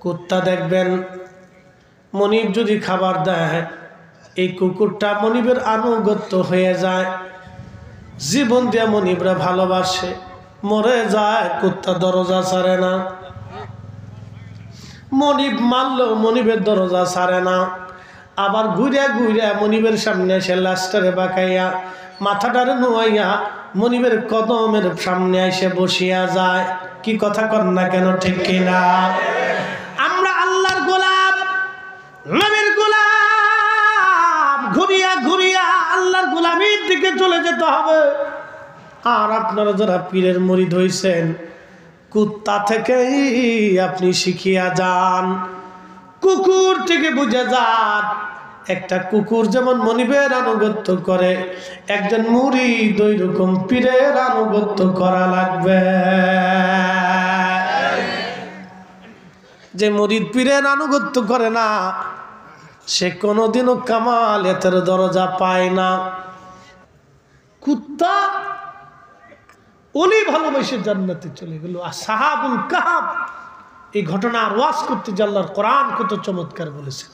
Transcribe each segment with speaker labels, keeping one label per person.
Speaker 1: কুত্তা দেখবেন মনিব যদি খাবার দেয় এই কুকুরটা মনিবের আনুগত্য হয়ে যায়, জীবন দিয়ে মনিবরা ভালোবাসে, মরে যায় কুত্তা দরজা ছাড়ে না। মনিব মারলেও মনিবের দরজা ছাড়ে না। আবার ঘুরে ঘুরে মনিবের সামনে এসে লাস্টারে বাঁকাইয়া মাথাটারে নোয়াইয়া মনিবের কদমের সামনে এসে বসিয়া যায়। কি কথা কর না কেন, ঠিক কিনা? আমরা আল্লাহর গোলাম, নবীর গোলাম, ঘুরিয়া ঘুরিয়া আল্লাহর গোলামির দিকে চলে যেতে হবে। আর আপনারা যারা পীরের মুরিদ হইছেন, কুত্তা থেকেই আপনি শিখিয়া যান, কুকুর থেকে বুঝে যান। একটা কুকুর যেমন মনিবের আনুগত্য করে, একজন মুরিদ ওই রকম পীরের আনুগত্য করা লাগবে। যে মুরিদ পীরের আনুগত্য করে না, সে কোনোদিনও কামালিয়াতের দরজা পায় না। কুত্তা ওলি ভালোবেসে জান্নাতে চলে গেল। আর সাহাবুল কাহাফ, এই ঘটনা আর ওয়াজ করতে যে আল্লাহর কোরআন কত চমৎকার বলেছেন।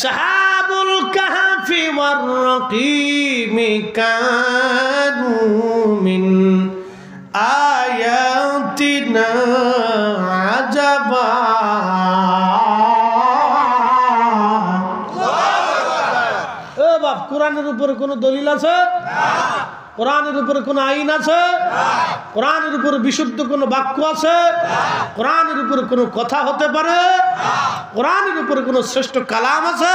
Speaker 1: সাহাবুল কাহাফি ওয়ার রাকিম কানু মিন আয়াতিনা আজাবা। ও বাপ, কোরআনের উপরে কোনো দলিল আছে? কোরআনের উপরে কোনো আইন আছে? কোরআনের উপরে বিশুদ্ধ কোনো বাক্য আছে? কোরআনের উপরে কোনো কথা হতে পারে? কোরআনের উপরে কোনো শ্রেষ্ঠ কালাম আছে?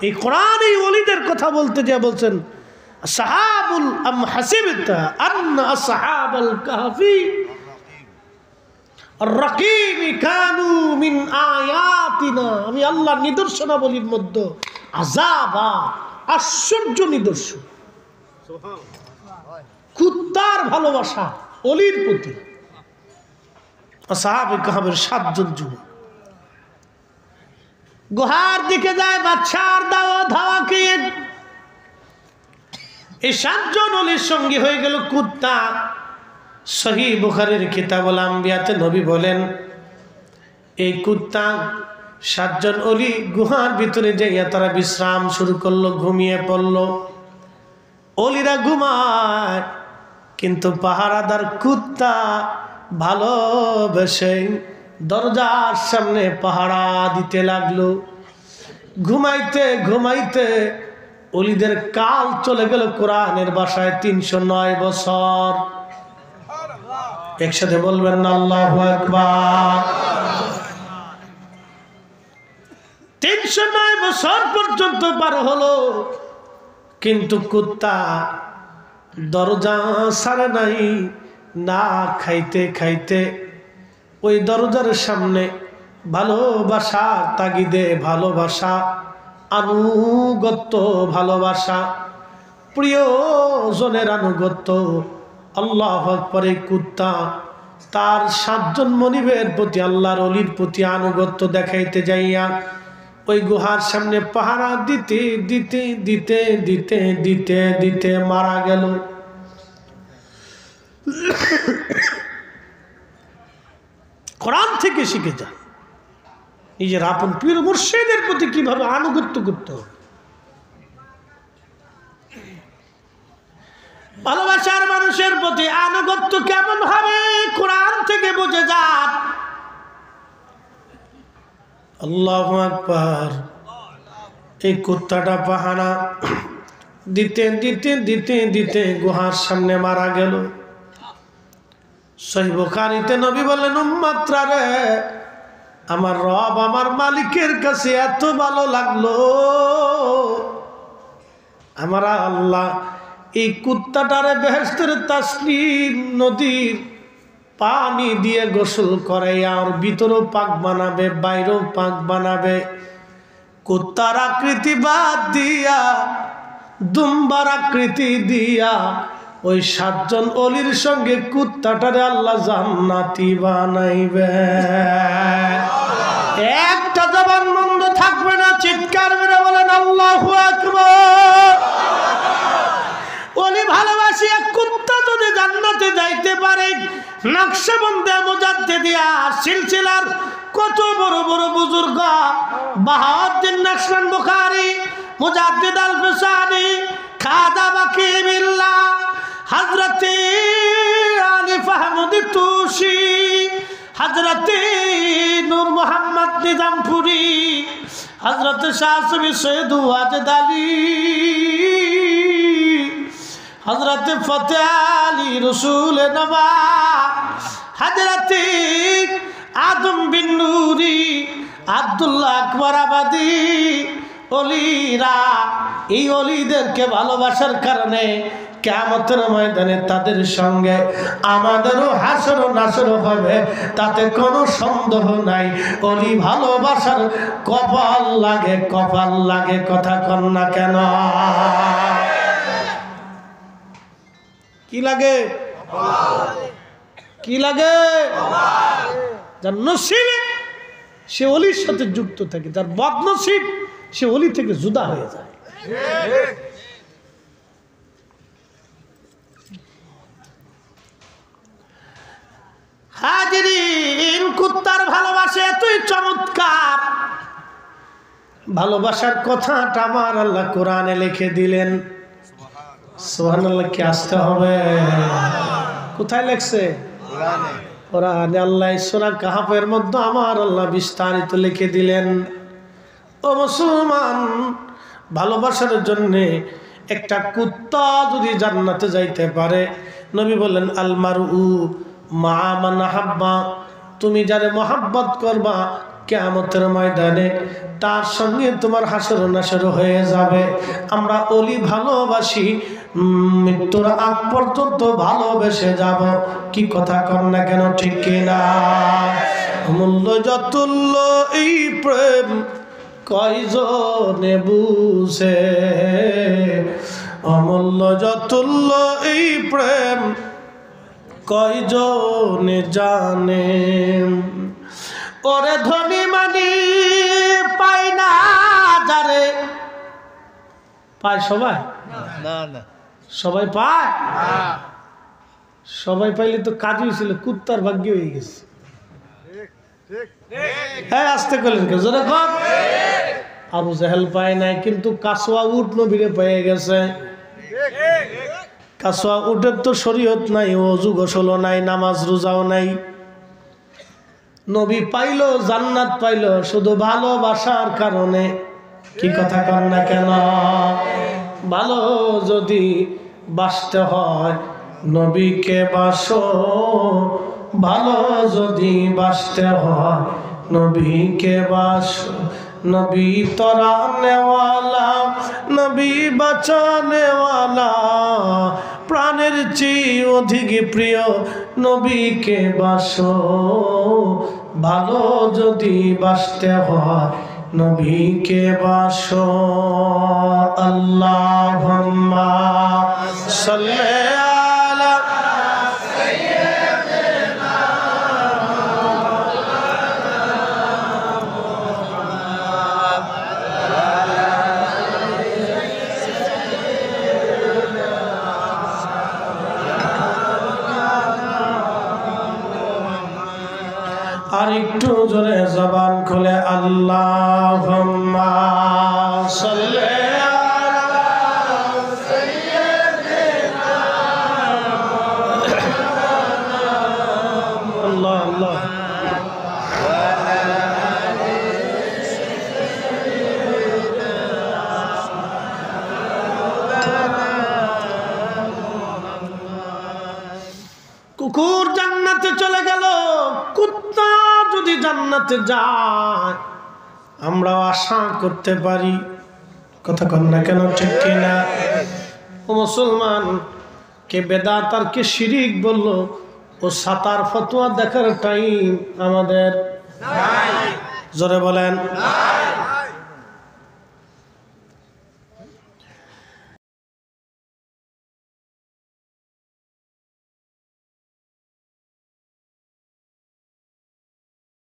Speaker 1: এই কোরআনই ওলিদের কথা বলতে যে বলছেন সাহাবুল আম হাসিবতা আন্না আসহাবাল কাহফি আর-রাকিম কানু মিন আয়াতিনা। আমি আল্লাহর নিদর্শনাবলীর মধ্যে আযাবা, আশ্চর্য নিদর্শন। কুত্তার ভালোবাসা অলির প্রতি। সাহাবে কাহাবের 7 জন যুবক গুহার দিকে যায় বাদশার ধাওয়া খেয়ে। এই 7 জন অলির সঙ্গী হয়ে গেল কুত্তা। সহিহ বুখারীর কিতাবুল আম্বিয়াতে নবী বলেন, এই কুত্তা 7 জন অলি গুহার ভিতরে যাইয়া তারা বিশ্রাম শুরু করলো, ঘুমিয়ে পড়লো। অলিরা ঘুমায়, কিন্তু পাহারাদার কুত্তা ভালোবেসে দরজার সামনে পাহারা দিতে লাগলো। ঘুমাইতে ঘুমাইতে অলিদের কাল চলে গেল কোরআনের ভাষায় 309 বছর। একসাথে বলবেন না আল্লাহু আকবার। 309 বছর পর্যন্ত পার হলো, কিন্তু কুত্তা দরজা ছাড়ে নাই। না খাইতে খাইতে ওই দরজার সামনে ভালোবাসার তাগিদে, ভালোবাসা, আনুগত্য, ভালোবাসা, প্রিয়জনের আনুগত্য, আল্লাহু আকবার। এই কুত্তা তার 7 জন মনিবের প্রতি, আল্লাহর ওলির প্রতি আনুগত্য দেখাইতে যাইয়া ওই গুহার সামনে পাহারা দিতে দিতে দিতে দিতে দিতে দিতে মারা গেল। কোরআন থেকে শিখে যান নিজের আপন পীর মুর্শিদের প্রতি কিভাবে আনুগত্য করতে হবে। ভালোবাসার মানুষের প্রতি আনুগত্য কেমন হবে কোরআন থেকে বুঝে যান। আল্লাহু আকবার। এই কুত্তাটা পাহারা দিতে দিতে দিতে দিতে গুহার সামনে মারা গেল। সহিহ বুখারীতে নবী বলেন, উম্মতরা রে, আমার রব আমার মালিকের কাছে এত ভালো লাগলো, আমার আল্লাহ এই কুত্তাটারে বেহেশতের তাসনিম নদীর পানি দিয়ে গোসল করাইয়া আর ভিতরেও পাক বানাবে, বাইরেও পাক বানাবে। কুত্তার আকৃতি বাদ দিয়া, দুম্বার আকৃতি দিয়া ওই 7 জন অলির সঙ্গে কুত্তাটারে আল্লাহ জান্নাতি বানাইবে। একটা জবান বন্ধ থাকবে না, চিৎকার মেরে বলেন আল্লাহু আকবার। অলি ভালোবাসি এক কুত্তা যদি জান্নাতে যাইতে পারে, নকশবন্দে মুজাদ্দিদ মধ্যে দিয়া সিলসিলার কত বড় বড় বুজুর্গ বাহাউদ্দিন নকশবন্দ বুখারী, মুজাদ্দিদ আল ফিসানি, খাজা বাকি বিল্লাহ, হযরতে আলী ফাহমুদ তুসি, হযরতে নূর মোহাম্মদ নিজামপুরি, হযরতে শাহ সুফি সৈয়দ ওয়াজেদ আলী, হযরতে ফতেহ আলী রসুল নবা, হযরতে আদম বিন নুরি, আব্দুল্লাহ আকবর আবাদি, অলিরা, এই অলিদেরকে ভালোবাসার কারণে কিয়ামতের ময়দানে তাদের সঙ্গে আমাদেরও হাসর নাসর হবে, তাতে কোনো সন্দেহ নাই। অলি ভালোবাসার কপাল লাগে, কপাল লাগে, কথা কন না কেন? কি লাগে? কি লাগে? যার নসিবে সে অলির সাথে যুক্ত থাকে, যার বদনসিব সে অলি থেকে জুদা হয়ে যায়। হাজিরিন, কুত্তার ভালোবাসা এতই চমৎকার, ভালোবাসার কথাটা আমার আল্লাহ কোরআনে লিখে দিলেন। সুবহানাল্লাহ, কি আসতে হবে? কোথায় লেখছে? কোরআনে। আল্লাহ সূরা কাহফের মধ্যে আমার আল্লাহ বিস্তারিত লিখে দিলেন। ও মুসলমান, ভালোবাসার জন্য একটা কুত্তা যদি জান্নাতে যাইতে পারে, নবী বললেন আল মারউ মা মান আহাব্বা, তুমি যারে মহব্বত করবা কিয়ামতের ময়দানে তার সঙ্গে তোমার হাসর নাসর হয়ে যাবে। আমরা অলি ভালোবাসি, মৃত্যুর আগ পর্যন্ত ভালোবেসে যাব। কি কথা কর না কেন, ঠিক কিনা? অমূল্য যতুল্য এই প্রেম কয়জনে বুঝে, অমূল্য যতুল্য এই প্রেম কয়জনে জানে। ওরে ধনী মানি পাই না যারে, পায় সবাই? না না, সবাই পায়? সবাই পাইলে তো কাজ হয়েছিল, কুত্তার ভাগ্য হয়ে গেছে। হ্যাঁ, আসতে করলেন কেউ? জোরে কর। আবু জাহেল পায় নাই, কিন্তু কাসওয়া উট নবীরে পেয়ে গেছে। কাসওয়া উটের তো শরীয়ত নাই, ওযু গোসল নাই, নামাজ রোজাও নাই। নবী পাইলো, জান্নাত পাইলো শুধু ভালোবাসার কারণে। কি কথা কর না কেন? ভালো যদি বাসতে হয় নবীকে বাসো, ভালো যদি বাসতে হয় নবীকে বাসো। নবী তরানেওয়ালা, নবী বাঁচানেওয়ালা, প্রাণের চেয়ে অধিক প্রিয় নবীকে বাসো। ভালো যদি বাসতে হয় নবীকে বাসো। আল্লাহুম্মা সাল্লি আলা সাইয়্যিদিনা আর একটু জোরে জবান খুলে আল্লাহুম্মা সাল্লি আলা সাইয়্যিদিনা। আল্লাহ আল্লাহ। কুকুর জান্নাতে চলে গেল, কুত্তা যদি জান্নাতে যায় আমরা আশা করতে পারি। কথা কন না কেন, ঠিক কিনা? ও মুসলমান, কে বেদাত আর কে শিরিক বললো, ও সাতার ফতোয়া দেখার টাইম আমাদের নাই। জোরে বলেন নাই।